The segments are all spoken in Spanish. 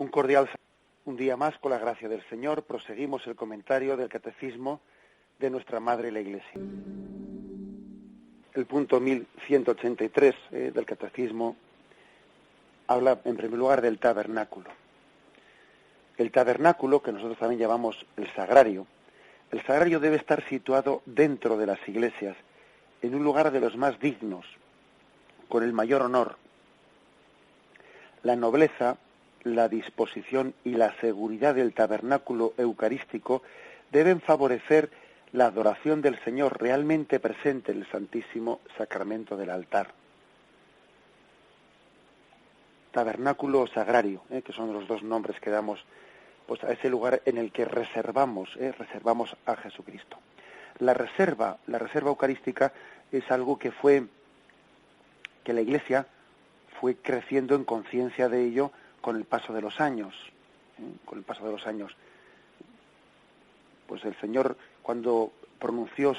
Un cordial saludo. Un día más, con la gracia del Señor, proseguimos el comentario del Catecismo de nuestra Madre la Iglesia. El punto 1183 del Catecismo habla, en primer lugar, del tabernáculo. El tabernáculo, que nosotros también llamamos el sagrario debe estar situado dentro de las iglesias, en un lugar de los más dignos, con el mayor honor. La nobleza, la disposición y la seguridad del tabernáculo eucarístico deben favorecer la adoración del Señor realmente presente en el Santísimo Sacramento del altar. Tabernáculo o sagrario, que son los dos nombres que damos pues a ese lugar en el que reservamos a Jesucristo. La reserva eucarística es algo que la Iglesia fue creciendo en conciencia de ello con el paso de los años. Pues el Señor, cuando pronunció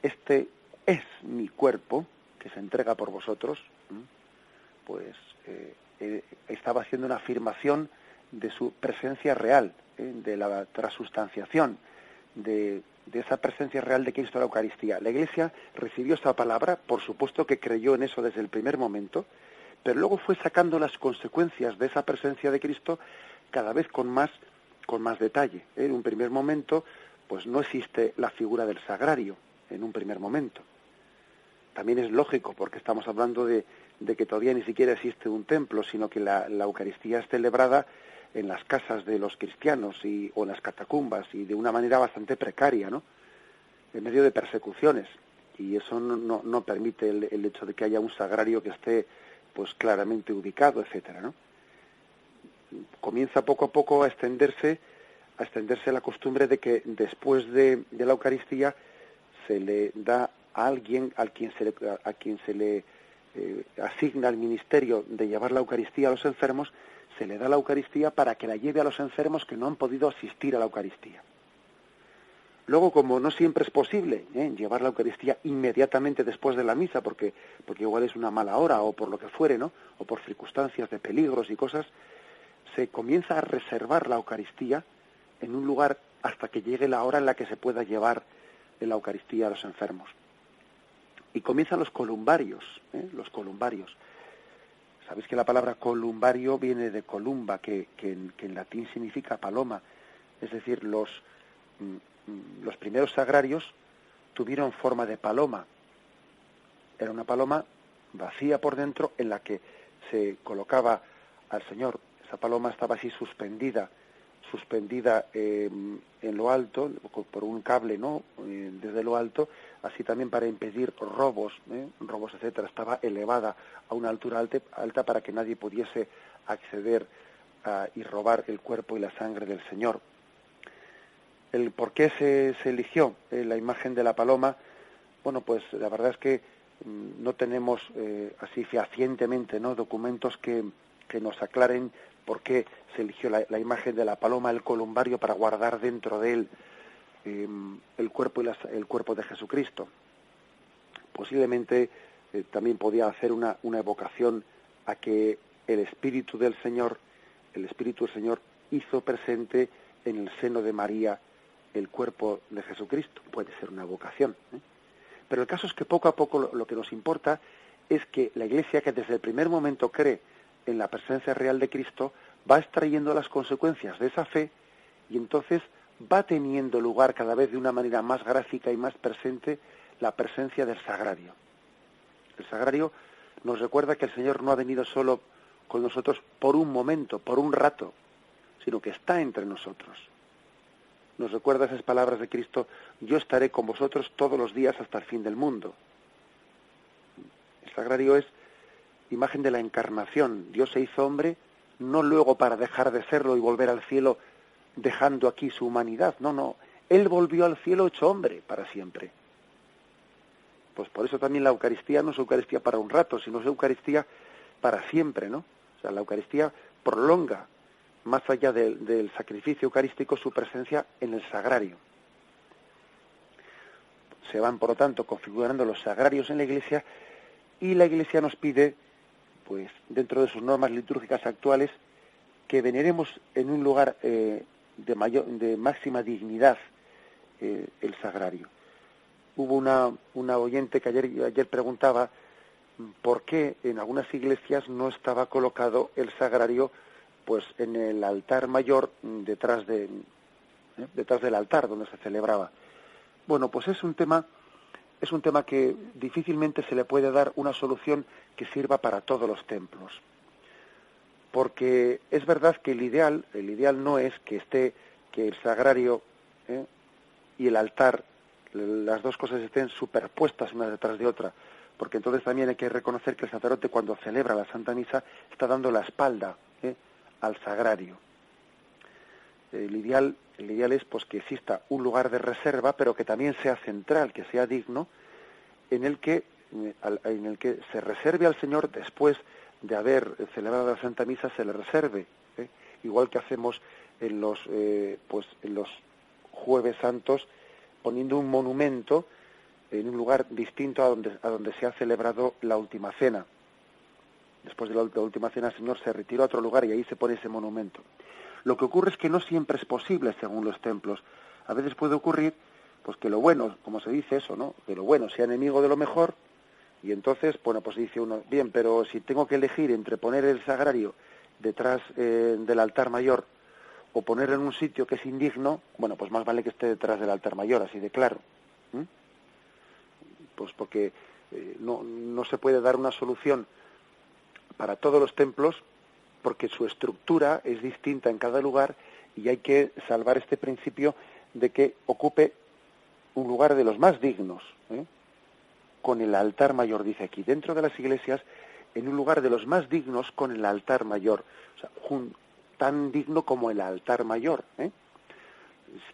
este es mi cuerpo, que se entrega por vosotros, pues estaba haciendo una afirmación de su presencia real, de la transustanciación, de esa presencia real de Cristo en la Eucaristía. La Iglesia recibió esa palabra, por supuesto que creyó en eso desde el primer momento, pero luego fue sacando las consecuencias de esa presencia de Cristo cada vez con más detalle. En un primer momento, pues no existe la figura del sagrario, en un primer momento. También es lógico, porque estamos hablando de que todavía ni siquiera existe un templo, sino que la Eucaristía es celebrada en las casas de los cristianos o en las catacumbas, y de una manera bastante precaria, ¿no? En medio de persecuciones. Y eso no permite el hecho de que haya un sagrario que esté pues claramente ubicado, etcétera, ¿no? Comienza poco a poco a extenderse la costumbre de que después de la Eucaristía se le da a alguien a quien se le asigna el ministerio de llevar la Eucaristía a los enfermos, se le da la Eucaristía para que la lleve a los enfermos que no han podido asistir a la Eucaristía. Luego, como no siempre es posible llevar la Eucaristía inmediatamente después de la misa, porque igual es una mala hora o por lo que fuere, ¿no? O por circunstancias de peligros y cosas, se comienza a reservar la Eucaristía en un lugar hasta que llegue la hora en la que se pueda llevar la Eucaristía a los enfermos. Y comienzan los columbarios, los columbarios. Sabéis que la palabra columbario viene de columba, que en latín significa paloma. Es decir, los primeros sagrarios tuvieron forma de paloma. Era una paloma vacía por dentro en la que se colocaba al Señor. Esa paloma estaba así suspendida en lo alto, por un cable, ¿no? Desde lo alto, así también para impedir robos, etcétera. Estaba elevada a una altura alta para que nadie pudiese acceder y robar el cuerpo y la sangre del Señor. El por qué se eligió la imagen de la paloma, bueno, pues la verdad es que no tenemos así fehacientemente, ¿no?, documentos que nos aclaren por qué se eligió la imagen de la paloma, el columbario, para guardar dentro de él el cuerpo de Jesucristo. Posiblemente también podía hacer una evocación a que el Espíritu del Señor hizo presente en el seno de María el cuerpo de Jesucristo. Puede ser una evocación, Pero el caso es que poco a poco lo que nos importa es que la Iglesia, que desde el primer momento cree en la presencia real de Cristo, va extrayendo las consecuencias de esa fe, y entonces va teniendo lugar cada vez de una manera más gráfica y más presente la presencia del sagrario. El sagrario nos recuerda que el Señor no ha venido solo con nosotros por un momento, por un rato, sino que está entre nosotros. Nos recuerda esas palabras de Cristo: yo estaré con vosotros todos los días hasta el fin del mundo. El sagrario es imagen de la encarnación. Dios se hizo hombre no luego para dejar de serlo y volver al cielo dejando aquí su humanidad. No. Él volvió al cielo hecho hombre para siempre. Pues por eso también la Eucaristía no es Eucaristía para un rato, sino es Eucaristía para siempre, ¿no? O sea, la Eucaristía prolonga, más allá del sacrificio eucarístico, su presencia en el sagrario. Se van, por lo tanto, configurando los sagrarios en la Iglesia, y la Iglesia nos pide, pues dentro de sus normas litúrgicas actuales, que veneremos en un lugar de máxima dignidad el sagrario. Hubo una oyente que ayer preguntaba por qué en algunas iglesias no estaba colocado el sagrario pues en el altar mayor detrás del altar donde se celebraba. Bueno, pues es un tema que difícilmente se le puede dar una solución que sirva para todos los templos. Porque es verdad que el ideal no es que el sagrario y el altar, las dos cosas estén superpuestas una detrás de otra, porque entonces también hay que reconocer que el sacerdote cuando celebra la Santa Misa está dando la espalda al sagrario. El ideal es pues que exista un lugar de reserva, pero que también sea central, que sea digno, en el que se reserve al Señor después de haber celebrado la Santa Misa, se le reserve, igual que hacemos en los Jueves Santos, poniendo un monumento en un lugar distinto a donde se ha celebrado la última cena. Después de la última cena, el Señor se retiró a otro lugar y ahí se pone ese monumento. Lo que ocurre es que no siempre es posible según los templos. A veces puede ocurrir pues que lo bueno, como se dice eso, ¿no? Que lo bueno sea enemigo de lo mejor, y entonces, bueno, pues dice uno, bien, pero si tengo que elegir entre poner el sagrario detrás del altar mayor o ponerlo en un sitio que es indigno, bueno, pues más vale que esté detrás del altar mayor, así de claro. Pues porque no se puede dar una solución para todos los templos, porque su estructura es distinta en cada lugar y hay que salvar este principio de que ocupe un lugar de los más dignos, con el altar mayor, dice aquí, dentro de las iglesias, en un lugar de los más dignos con el altar mayor, o sea, tan digno como el altar mayor,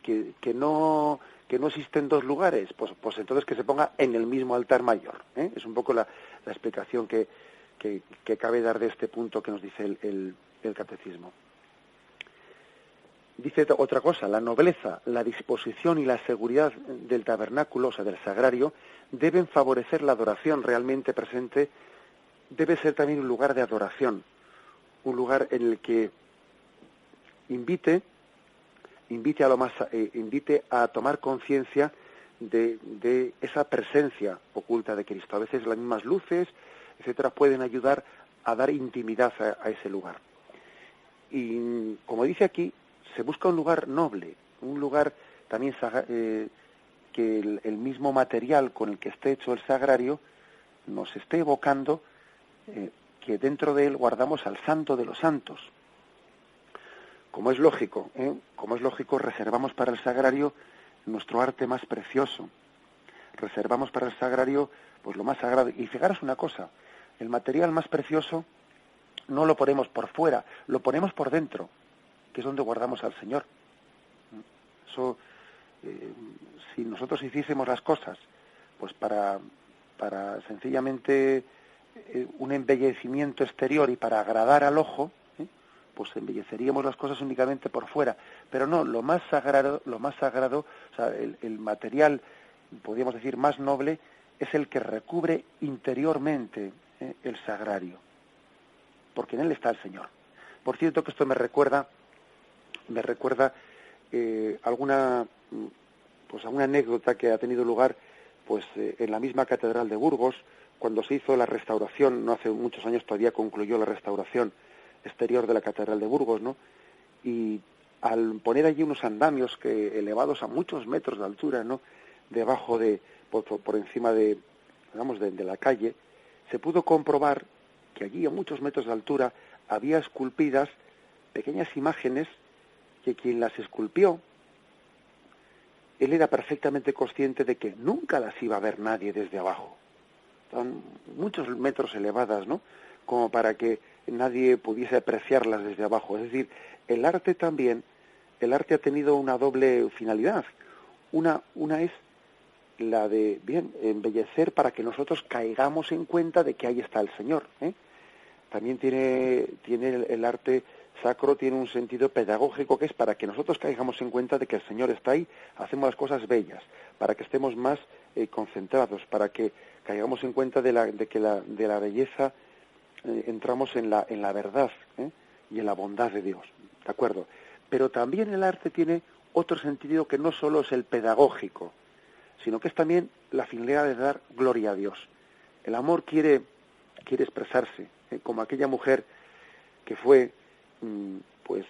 que no existen dos lugares, pues entonces que se ponga en el mismo altar mayor, es un poco la explicación que cabe dar de este punto que nos dice el catecismo. Dice otra cosa, la nobleza, la disposición y la seguridad del tabernáculo, o sea, del sagrario, deben favorecer la adoración realmente presente, debe ser también un lugar de adoración, un lugar en el que invite a tomar conciencia de esa presencia oculta de Cristo. A veces las mismas luces, etcétera, pueden ayudar a dar intimidad a ese lugar. Y como dice aquí, se busca un lugar noble, un lugar también que el mismo material con el que esté hecho el sagrario nos esté evocando que dentro de él guardamos al Santo de los Santos. Como es lógico, reservamos para el sagrario nuestro arte más precioso, reservamos para el sagrario pues lo más sagrado. Y fijaros una cosa, el material más precioso no lo ponemos por fuera, lo ponemos por dentro, que es donde guardamos al Señor. Eso, si nosotros hiciésemos las cosas pues para sencillamente un embellecimiento exterior y para agradar al ojo, pues embelleceríamos las cosas únicamente por fuera. Pero no, lo más sagrado, o sea, el material, podríamos decir, más noble, es el que recubre interiormente el sagrario, porque en él está el Señor. Por cierto que esto me recuerda alguna anécdota que ha tenido lugar pues en la misma catedral de Burgos, cuando se hizo la restauración, no hace muchos años todavía concluyó la restauración exterior de la catedral de Burgos, ¿no? Y al poner allí unos andamios que elevados a muchos metros de altura, ¿no?, debajo por encima de la calle, se pudo comprobar que allí a muchos metros de altura había esculpidas pequeñas imágenes que quien las esculpió, él era perfectamente consciente de que nunca las iba a ver nadie desde abajo. Estaban muchos metros elevadas, ¿no?, como para que nadie pudiese apreciarlas desde abajo. Es decir, el arte ha tenido una doble finalidad. Una es la de, embellecer para que nosotros caigamos en cuenta de que ahí está el Señor. También tiene el arte sacro, tiene un sentido pedagógico que es para que nosotros caigamos en cuenta de que el Señor está ahí, hacemos las cosas bellas, para que estemos más concentrados, para que caigamos en cuenta de la belleza, entramos en la verdad, y en la bondad de Dios, ¿de acuerdo? Pero también el arte tiene otro sentido que no solo es el pedagógico, sino que es también la finalidad de dar gloria a Dios. El amor quiere expresarse, como aquella mujer que fue pues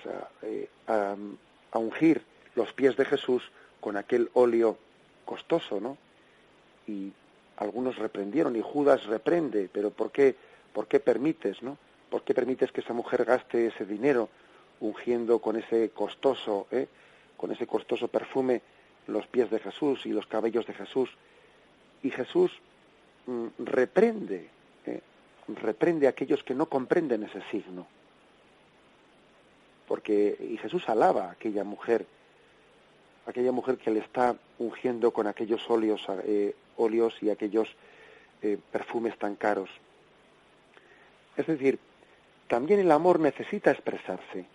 a ungir los pies de Jesús con aquel óleo costoso, ¿no? Y algunos reprendieron, y Judas reprende, pero ¿por qué permites, no? ¿Por qué permites que esa mujer gaste ese dinero ungiendo con ese costoso perfume los pies de Jesús y los cabellos de Jesús? Y Jesús reprende a aquellos que no comprenden ese signo. Y Jesús alaba a aquella mujer que le está ungiendo con aquellos óleos y aquellos perfumes tan caros. Es decir, también el amor necesita expresarse.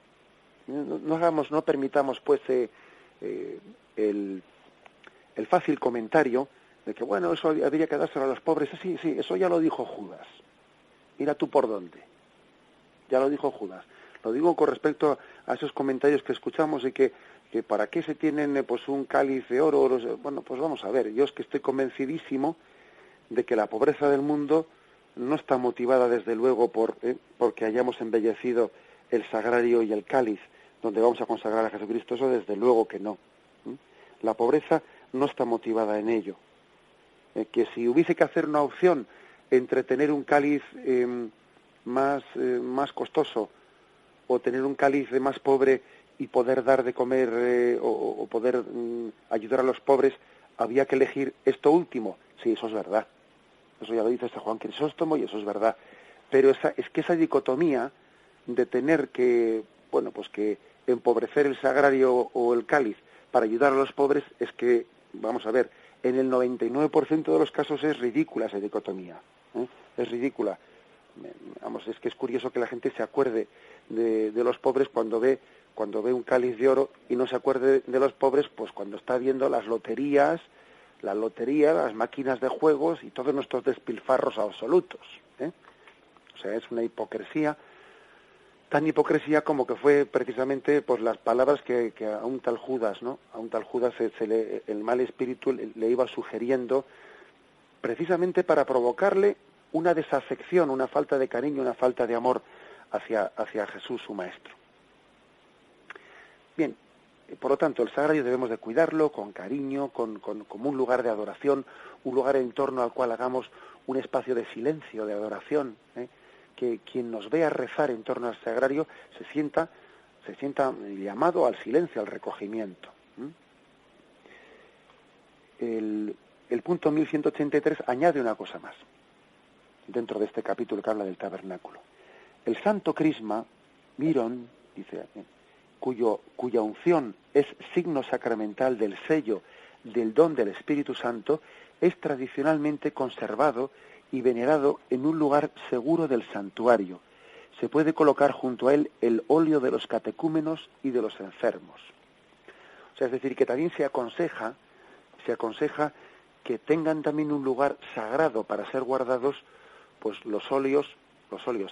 No permitamos pues el fácil comentario de que bueno, eso habría que dárselo a los pobres. Sí, eso ya lo dijo Judas. Mira tú por dónde. Ya lo dijo Judas. Lo digo con respecto a esos comentarios que escuchamos y que para qué se tienen pues un cáliz de oro. Bueno, pues vamos a ver. Yo es que estoy convencidísimo de que la pobreza del mundo no está motivada desde luego porque hayamos embellecido el sagrario y el cáliz donde vamos a consagrar a Jesucristo. Eso desde luego que no. La pobreza no está motivada en ello. Que si hubiese que hacer una opción entre tener un cáliz más costoso o tener un cáliz más pobre y poder dar de comer o poder ayudar a los pobres, había que elegir esto último. Sí, eso es verdad. Eso ya lo dice Juan Crisóstomo y eso es verdad. Pero es que esa dicotomía de tener que empobrecer el sagrario o el cáliz para ayudar a los pobres, es que, vamos a ver, en el 99% de los casos es ridícula esa dicotomía. Es ridícula. Es que es curioso que la gente se acuerde de los pobres cuando ve un cáliz de oro y no se acuerde de los pobres pues cuando está viendo las loterías, las máquinas de juegos y todos nuestros despilfarros absolutos. O sea, es una hipocresía, tan hipocresía como que fue precisamente pues las palabras que a un tal Judas, ¿no? A un tal Judas el mal espíritu le iba sugiriendo precisamente para provocarle una desafección, una falta de cariño, una falta de amor hacia Jesús, su Maestro. Bien, por lo tanto, el sagrario debemos de cuidarlo con cariño, como un lugar de adoración, un lugar en torno al cual hagamos un espacio de silencio, de adoración, que quien nos vea rezar en torno al sagrario se sienta llamado al silencio, al recogimiento. El punto 1183 añade una cosa más, dentro de este capítulo que habla del tabernáculo. El santo crisma, mirón, dice, cuya unción es signo sacramental del sello del don del Espíritu Santo, es tradicionalmente conservado y venerado en un lugar seguro del santuario. Se puede colocar junto a él el óleo de los catecúmenos y de los enfermos. O sea, es decir, que también se aconseja que tengan también un lugar sagrado para ser guardados pues los óleos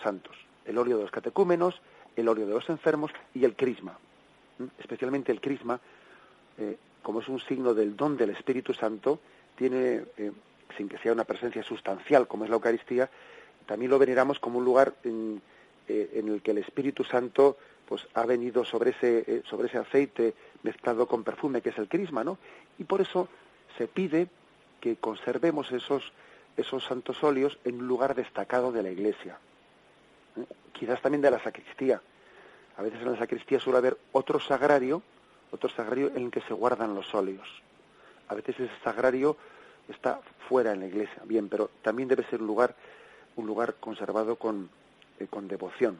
santos, el óleo de los catecúmenos, el óleo de los enfermos y el crisma. Especialmente el crisma, como es un signo del don del Espíritu Santo, tiene, sin que sea una presencia sustancial como es la Eucaristía, también lo veneramos como un lugar en el que el Espíritu Santo pues ha venido sobre ese aceite mezclado con perfume que es el crisma, ¿no? Y por eso se pide que conservemos esos santos óleos en un lugar destacado de la Iglesia. Quizás también de la sacristía. A veces en la sacristía suele haber otro sagrario en el que se guardan los óleos. A veces ese sagrario está fuera en la iglesia, bien, pero también debe ser un lugar conservado con devoción,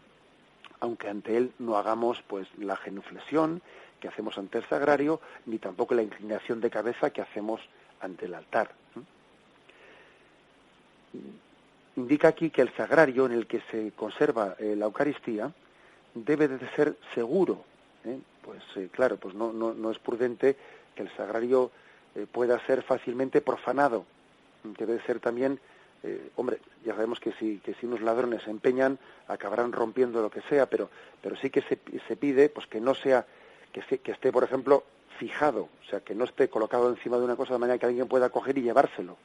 aunque ante él no hagamos pues la genuflexión que hacemos ante el sagrario, ni tampoco la inclinación de cabeza que hacemos ante el altar. Indica aquí que el sagrario en el que se conserva la Eucaristía debe de ser seguro. Claro, pues no es prudente que el sagrario pueda ser fácilmente profanado. Debe ser también hombre, ya sabemos que si unos ladrones se empeñan, acabarán rompiendo lo que sea, pero sí que se pide pues que no sea, que esté, por ejemplo, fijado, o sea, que no esté colocado encima de una cosa de manera que alguien pueda coger y llevárselo,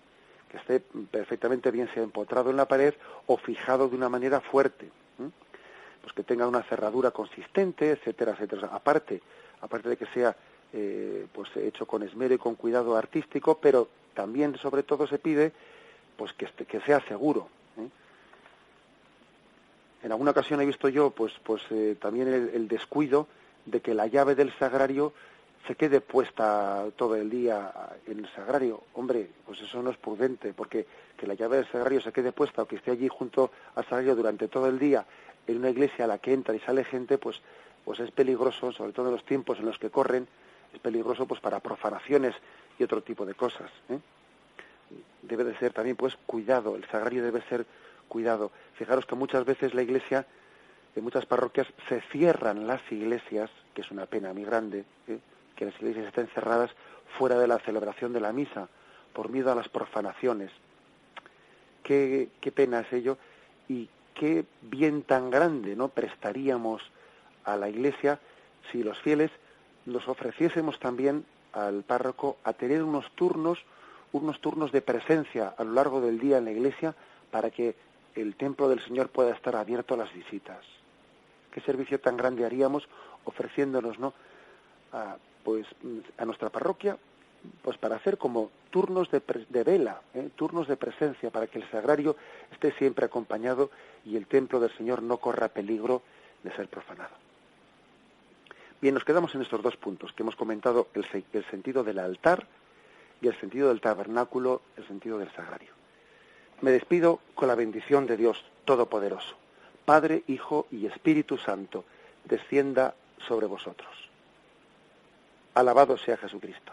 que esté perfectamente bien sea empotrado en la pared o fijado de una manera fuerte, pues que tenga una cerradura consistente, etcétera, etcétera. Aparte de que sea pues hecho con esmero y con cuidado artístico, pero también, sobre todo, se pide pues que sea seguro. En alguna ocasión he visto yo pues también el descuido de que la llave del sagrario se quede puesta todo el día en el sagrario. Hombre, pues eso no es prudente, porque que la llave del sagrario se quede puesta o que esté allí junto al sagrario durante todo el día en una iglesia a la que entra y sale gente, pues es peligroso, sobre todo en los tiempos en los que corren, es peligroso pues para profanaciones y otro tipo de cosas. Debe de ser también pues cuidado, el sagrario debe ser cuidado. Fijaros que muchas veces la iglesia, en muchas parroquias se cierran las iglesias, que es una pena muy grande, que las iglesias estén cerradas fuera de la celebración de la misa, por miedo a las profanaciones. Qué pena es ello, y qué bien tan grande no prestaríamos a la iglesia si los fieles nos ofreciésemos también al párroco a tener unos turnos de presencia a lo largo del día en la iglesia para que el templo del Señor pueda estar abierto a las visitas. Qué servicio tan grande haríamos ofreciéndonos, ¿no?, a nuestra parroquia, pues para hacer como turnos de vela, turnos de presencia, para que el sagrario esté siempre acompañado y el templo del Señor no corra peligro de ser profanado. Bien, nos quedamos en estos dos puntos que hemos comentado, el sentido del altar y el sentido del tabernáculo, el sentido del sagrario. Me despido con la bendición de Dios Todopoderoso. Padre, Hijo y Espíritu Santo, descienda sobre vosotros. Alabado sea Jesucristo.